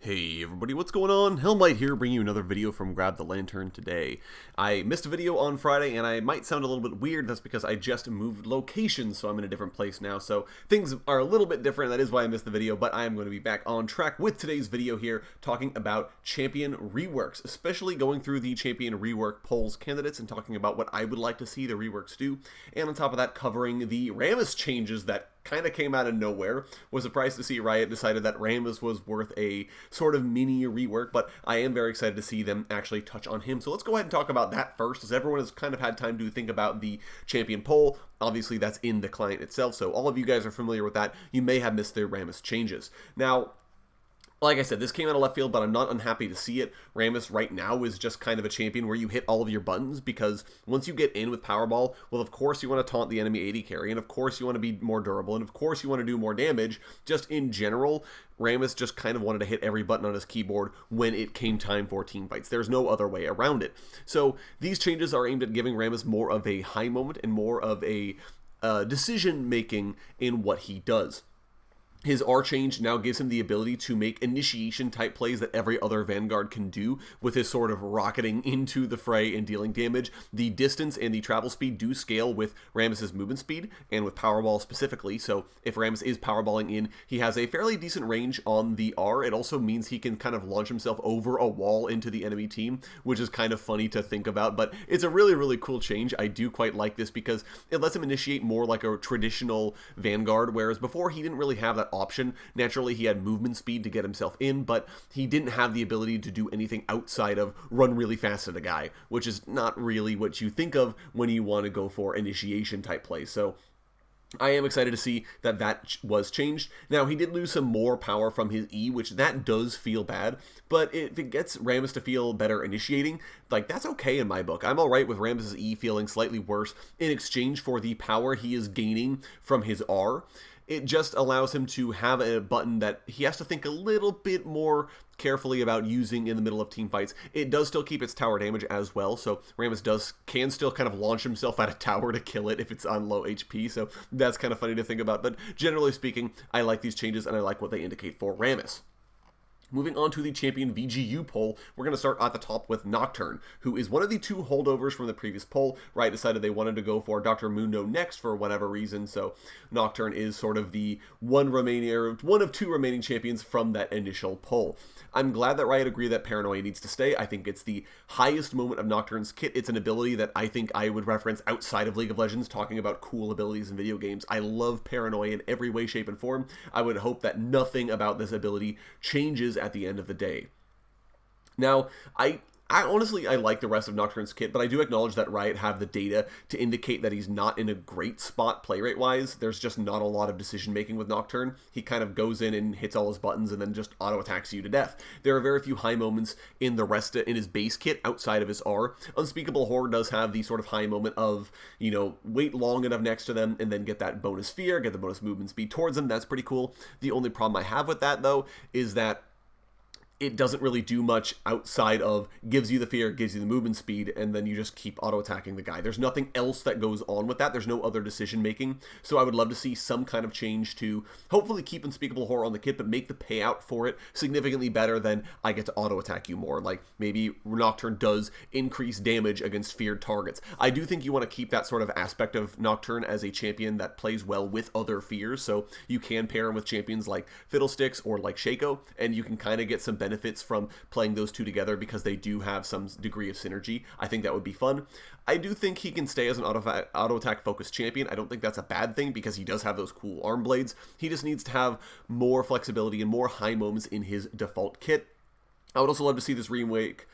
Hey everybody, what's going on? Hellmite here, bringing you another video from Grab the Lantern today. I missed a video on Friday, and I might sound a little bit weird. That's because I just moved locations, so I'm in a different place now. So things are a little bit different. That is why I missed the video, but I am going to be back on track with today's video here, talking about champion reworks, especially going through the champion rework polls candidates and talking about what I would like to see the reworks do. And on top of that, covering the Rammus changes that kind of came out of nowhere. Was surprised to see Riot decided that Rammus was worth a sort of mini rework, but I am very excited to see them actually touch on him. So let's go ahead and talk about that first, as everyone has kind of had time to think about the champion poll. Obviously, that's in the client itself, so all of you guys are familiar with that. You may have missed their Rammus changes. Now, like I said, this came out of left field, but I'm not unhappy to see it. Rammus right now is just kind of a champion where you hit all of your buttons, because once you get in with Powerball, well, of course you want to taunt the enemy AD carry, and of course you want to be more durable, and of course you want to do more damage. Just in general, Rammus just kind of wanted to hit every button on his keyboard when it came time for team fights. There's no other way around it. So these changes are aimed at giving Rammus more of a high moment and more of a decision making in what he does. His R change now gives him the ability to make initiation type plays that every other Vanguard can do, with his sort of rocketing into the fray and dealing damage. The distance and the travel speed do scale with Rammus's movement speed and with Powerball specifically, so if Rammus is powerballing in, he has a fairly decent range on the R. It also means he can kind of launch himself over a wall into the enemy team, which is kind of funny to think about, but it's a really, really cool change. I do quite like this because it lets him initiate more like a traditional Vanguard, whereas before he didn't really have that option. Naturally, he had movement speed to get himself in, but he didn't have the ability to do anything outside of run really fast at a guy, which is not really what you think of when you want to go for initiation type plays. So I am excited to see that that was changed. Now, he did lose some more power from his E, which that does feel bad, but if it gets Rammus to feel better initiating, like, that's okay in my book. I'm alright with Rammus's E feeling slightly worse in exchange for the power he is gaining from his R. It just allows him to have a button that he has to think a little bit more carefully about using in the middle of team fights. It does still keep its tower damage as well, so Rammus can still kind of launch himself at a tower to kill it if it's on low HP, so that's kind of funny to think about. But generally speaking, I like these changes and I like what they indicate for Rammus. Moving on to the champion VGU poll, we're going to start at the top with Nocturne, who is one of the two holdovers from the previous poll. Riot decided they wanted to go for Dr. Mundo next for whatever reason, so Nocturne is sort of the one of two remaining champions from that initial poll. I'm glad that Riot agreed that Paranoia needs to stay. I think it's the highest moment of Nocturne's kit. It's an ability that I think I would reference outside of League of Legends, talking about cool abilities in video games. I love Paranoia in every way, shape, and form. I would hope that nothing about this ability changes at the end of the day. Now, I honestly like the rest of Nocturne's kit, but I do acknowledge that Riot have the data to indicate that he's not in a great spot play rate wise. There's just not a lot of decision making with Nocturne. He kind of goes in and hits all his buttons and then just auto attacks you to death. There are very few high moments in the rest in his base kit outside of his R. Unspeakable Horror does have the sort of high moment of, you know, wait long enough next to them and then get that bonus fear, get the bonus movement speed towards them. That's pretty cool. The only problem I have with that, though, is that it doesn't really do much outside of gives you the fear, gives you the movement speed, and then you just keep auto-attacking the guy. There's nothing else that goes on with that. There's no other decision-making. So I would love to see some kind of change to hopefully keep Unspeakable Horror on the kit, but make the payout for it significantly better than I get to auto-attack you more. Like, maybe Nocturne does increase damage against feared targets. I do think you want to keep that sort of aspect of Nocturne as a champion that plays well with other fears, so you can pair him with champions like Fiddlesticks or like Shaco, and you can kind of get some benefits from playing those two together because they do have some degree of synergy. I think that would be fun. I do think he can stay as an auto-attack focused champion. I don't think that's a bad thing because he does have those cool arm blades. He just needs to have more flexibility and more high moments in his default kit. I would also love to see this remake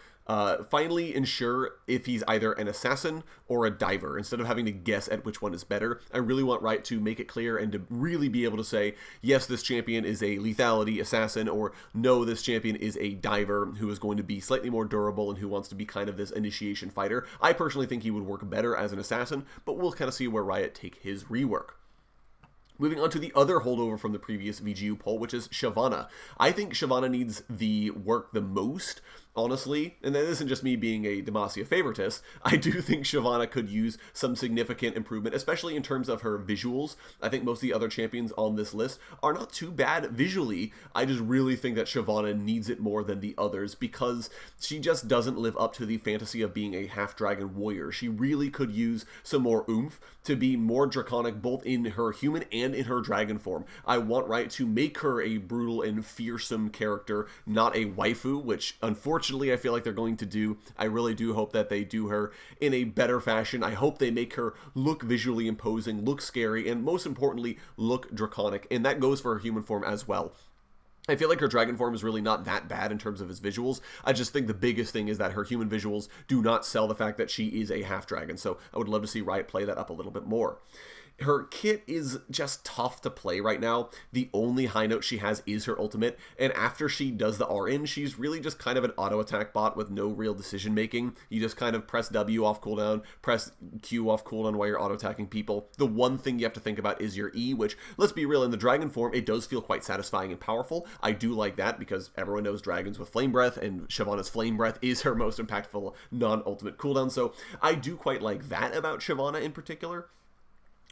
finally ensure if he's either an assassin or a diver, instead of having to guess at which one is better. I really want Riot to make it clear and to really be able to say, yes, this champion is a lethality assassin, or no, this champion is a diver who is going to be slightly more durable and who wants to be kind of this initiation fighter. I personally think he would work better as an assassin, but we'll kind of see where Riot take his rework. Moving on to the other holdover from the previous VGU poll, which is Shyvana. I think Shyvana needs the work the most honestly, and this isn't just me being a Demacia favoritist, I do think Shyvana could use some significant improvement, especially in terms of her visuals. I think most of the other champions on this list are not too bad visually. I just really think that Shyvana needs it more than the others because she just doesn't live up to the fantasy of being a half-dragon warrior. She really could use some more oomph to be more draconic both in her human and in her dragon form. I want Riot to make her a brutal and fearsome character, not a waifu, which unfortunately I feel like they're going to do. I really do hope that they do her in a better fashion. I hope they make her look visually imposing, look scary, and most importantly, look draconic. And that goes for her human form as well. I feel like her dragon form is really not that bad in terms of his visuals. I just think the biggest thing is that her human visuals do not sell the fact that she is a half-dragon. So I would love to see Riot play that up a little bit more. Her kit is just tough to play right now. The only high note she has is her ultimate, and after she does the RN, she's really just kind of an auto-attack bot with no real decision-making. You just kind of press W off cooldown, press Q off cooldown while you're auto-attacking people. The one thing you have to think about is your E, which, let's be real, in the dragon form, it does feel quite satisfying and powerful. I do like that because everyone knows dragons with Flame Breath, and Shyvana's Flame Breath is her most impactful non-ultimate cooldown, so I do quite like that about Shyvana in particular.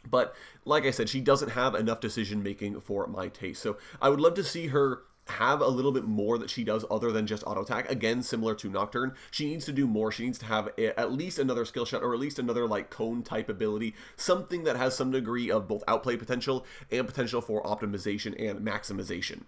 But, like I said, she doesn't have enough decision-making for my taste. So I would love to see her have a little bit more that she does other than just auto attack. Again, similar to Nocturne, she needs to do more. She needs to have at least another skill shot, or at least another like cone type ability, something that has some degree of both outplay potential and potential for optimization and maximization.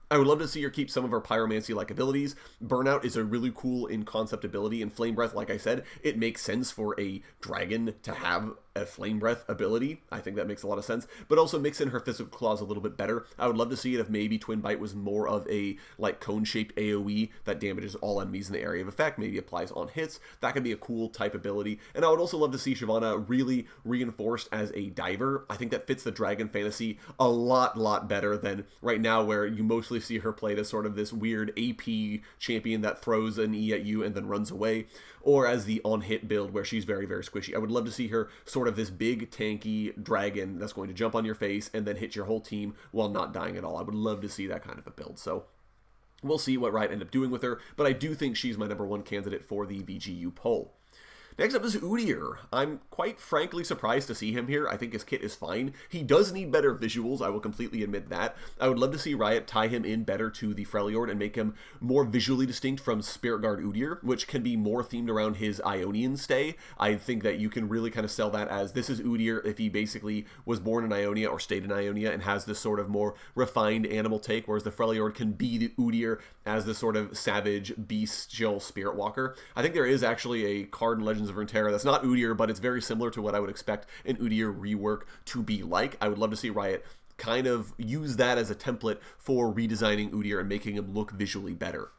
I would love to see her keep some of her pyromancy-like abilities. Burnout is a really cool in-concept ability, and Flame Breath, like I said, it makes sense for a dragon to have a Flame Breath ability. I think that makes a lot of sense, but also mix in her Physical Claws a little bit better. I would love to see it if maybe Twin Bite was more of a like cone-shaped AoE that damages all enemies in the area of effect, maybe applies on hits. That could be a cool type ability, and I would also love to see Shyvana really reinforced as a diver. I think that fits the dragon fantasy a lot better than right now, where you mostly see her played as sort of this weird AP champion that throws an E at you and then runs away, or as the on-hit build where she's very squishy. I would love to see her sort of this big tanky dragon that's going to jump on your face and then hit your whole team while not dying at all. I would love to see that kind of a build. So we'll see what Riot end up doing with her, but I do think she's my #1 candidate for the VGU poll. Next up is Udyr. I'm quite frankly surprised to see him here. I think his kit is fine. He does need better visuals, I will completely admit that. I would love to see Riot tie him in better to the Freljord and make him more visually distinct from Spirit Guard Udyr, which can be more themed around his Ionian stay. I think that you can really kind of sell that as this is Udyr if he basically was born in Ionia or stayed in Ionia and has this sort of more refined animal take, whereas the Freljord can be the Udyr as this sort of savage, bestial spirit walker. I think there is actually a card in Legends of Runeterra that's not Udyr, but it's very similar to what I would expect an Udyr rework to be like. I would love to see Riot kind of use that as a template for redesigning Udyr and making him look visually better.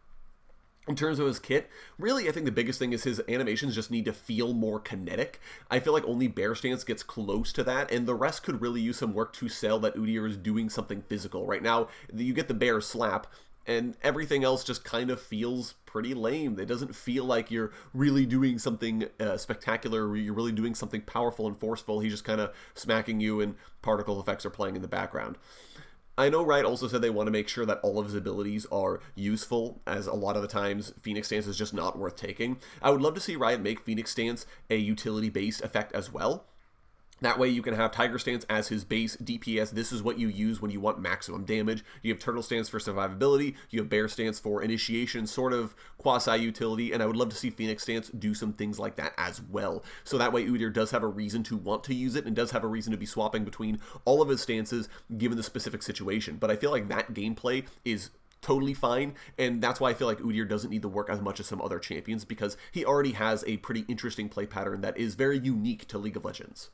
In terms of his kit, really, I think the biggest thing is his animations just need to feel more kinetic. I feel like only Bear Stance gets close to that, and the rest could really use some work to sell that Udyr is doing something physical. Right now, you get the Bear Slap, and everything else just kind of feels pretty lame. It doesn't feel like you're really doing something spectacular, or you're really doing something powerful and forceful. He's just kind of smacking you, and particle effects are playing in the background. I know Riot also said they want to make sure that all of his abilities are useful, as a lot of the times Phoenix Stance is just not worth taking. I would love to see Riot make Phoenix Stance a utility-based effect as well. That way you can have Tiger Stance as his base DPS. This is what you use when you want maximum damage. You have Turtle Stance for survivability. You have Bear Stance for initiation, sort of quasi-utility. And I would love to see Phoenix Stance do some things like that as well. So that way Udyr does have a reason to want to use it and does have a reason to be swapping between all of his stances given the specific situation. But I feel like that gameplay is totally fine, and that's why I feel like Udyr doesn't need to work as much as some other champions, because he already has a pretty interesting play pattern that is very unique to League of Legends.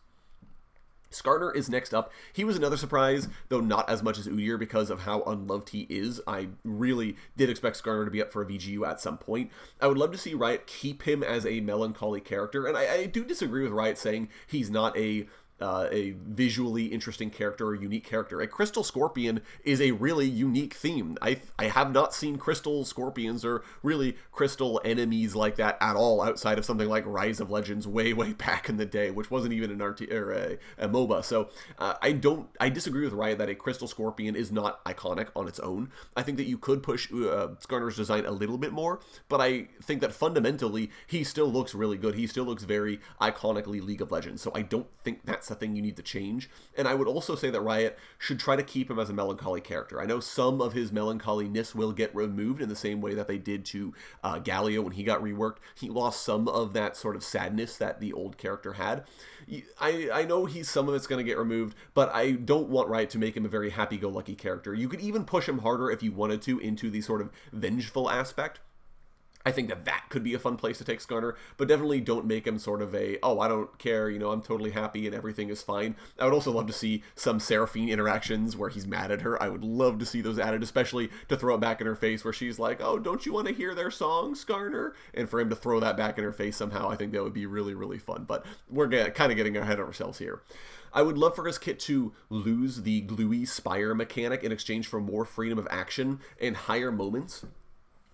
Skarner is next up. He was another surprise, though not as much as Udyr because of how unloved he is. I really did expect Skarner to be up for a VGU at some point. I would love to see Riot keep him as a melancholy character, and I do disagree with Riot saying he's not a a visually interesting character or unique character. A Crystal Scorpion is a really unique theme. I have not seen Crystal Scorpions or really crystal enemies like that at all outside of something like Rise of Legends way back in the day, which wasn't even an RT or a MOBA. So I disagree with Riot that a Crystal Scorpion is not iconic on its own. I think that you could push Skarner's design a little bit more, but I think that fundamentally he still looks really good. He still looks very iconically League of Legends. So I don't think that's the thing you need to change. And I would also say that Riot should try to keep him as a melancholy character. I know some of his melancholiness will get removed in the same way that they did to Galio when he got reworked. He lost some of that sort of sadness that the old character had. I know some of it's going to get removed, but I don't want Riot to make him a very happy-go-lucky character. You could even push him harder if you wanted to into the sort of vengeful aspect. I think that could be a fun place to take Skarner, but definitely don't make him sort of a, oh, I don't care, you know, I'm totally happy and everything is fine. I would also love to see some Seraphine interactions where he's mad at her. I would love to see those added, especially to throw it back in her face where she's like, oh, don't you want to hear their song, Skarner? And for him to throw that back in her face somehow, I think that would be really fun. But we're kind of getting ahead of ourselves here. I would love for his kit to lose the gluey spire mechanic in exchange for more freedom of action and higher moments.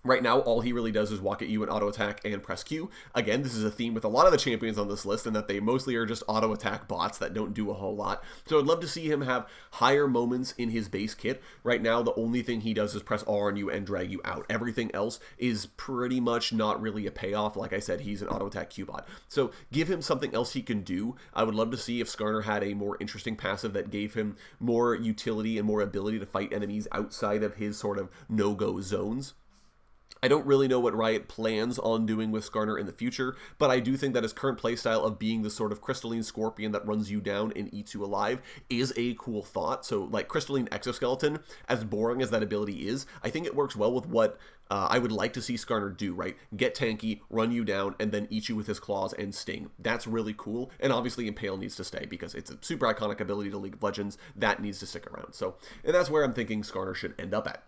Right now, all he really does is walk at you and auto-attack and press Q. Again, this is a theme with a lot of the champions on this list, in that they mostly are just auto-attack bots that don't do a whole lot. So I'd love to see him have higher moments in his base kit. Right now, the only thing he does is press R on you and drag you out. Everything else is pretty much not really a payoff. Like I said, he's an auto-attack Q bot. So give him something else he can do. I would love to see if Skarner had a more interesting passive that gave him more utility and more ability to fight enemies outside of his sort of no-go zones. I don't really know what Riot plans on doing with Skarner in the future, but I do think that his current playstyle of being the sort of crystalline scorpion that runs you down and eats you alive is a cool thought. So, like, crystalline exoskeleton, as boring as that ability is, I think it works well with what I would like to see Skarner do, right? Get tanky, run you down, and then eat you with his claws and sting. That's really cool, and obviously Impale needs to stay because it's a super iconic ability to League of Legends. That needs to stick around. So, and that's where I'm thinking Skarner should end up at.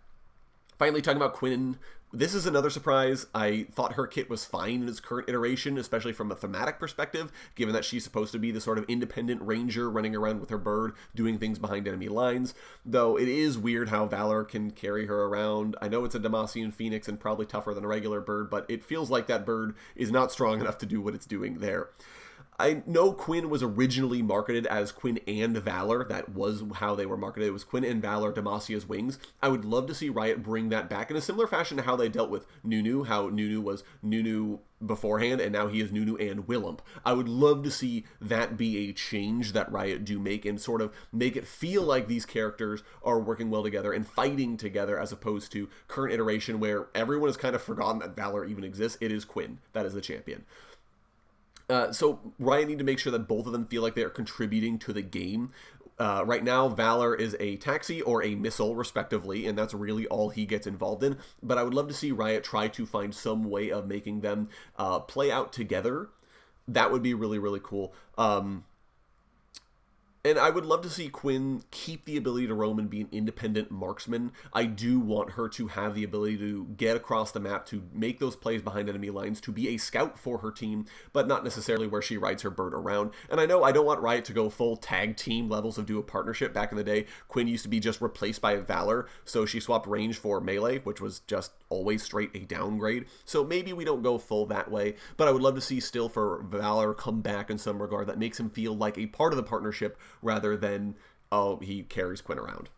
Finally, talking about Quinn, this is another surprise. I thought her kit was fine in its current iteration, especially from a thematic perspective, given that she's supposed to be the sort of independent ranger running around with her bird, doing things behind enemy lines. Though it is weird how Valor can carry her around. I know it's a Demacian Phoenix and probably tougher than a regular bird, but it feels like that bird is not strong enough to do what it's doing there. I know Quinn was originally marketed as Quinn and Valor. That was how they were marketed. It was Quinn and Valor, Demacia's wings. I would love to see Riot bring that back in a similar fashion to how they dealt with Nunu, how Nunu was Nunu beforehand, and now he is Nunu and Willump. I would love to see that be a change that Riot do make and sort of make it feel like these characters are working well together and fighting together, as opposed to current iteration where everyone has kind of forgotten that Valor even exists. It is Quinn. That is the champion. So Riot need to make sure that both of them feel like they are contributing to the game. Right now, Valor is a taxi or a missile, respectively, and that's really all he gets involved in. But I would love to see Riot try to find some way of making them play out together. That would be really cool. And I would love to see Quinn keep the ability to roam and be an independent marksman. I do want her to have the ability to get across the map, to make those plays behind enemy lines, to be a scout for her team, but not necessarily where she rides her bird around. And I know I don't want Riot to go full tag team levels of do a partnership. Back in the day, Quinn used to be just replaced by Valor, so she swapped range for melee, which was just always straight a downgrade. So maybe we don't go full that way, but I would love to see still for Valor come back in some regard that makes him feel like a part of the partnership rather than, oh, he carries Quinn around.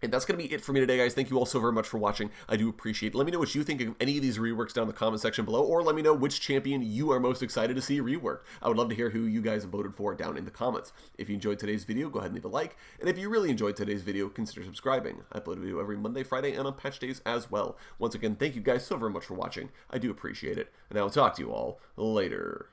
And that's going to be it for me today, guys. Thank you all so very much for watching. I do appreciate it. Let me know what you think of any of these reworks down in the comment section below, or let me know which champion you are most excited to see reworked. I would love to hear who you guys voted for down in the comments. If you enjoyed today's video, go ahead and leave a like. And if you really enjoyed today's video, consider subscribing. I upload a video every Monday, Friday, and on patch days as well. Once again, thank you guys so very much for watching. I do appreciate it. And I will talk to you all later.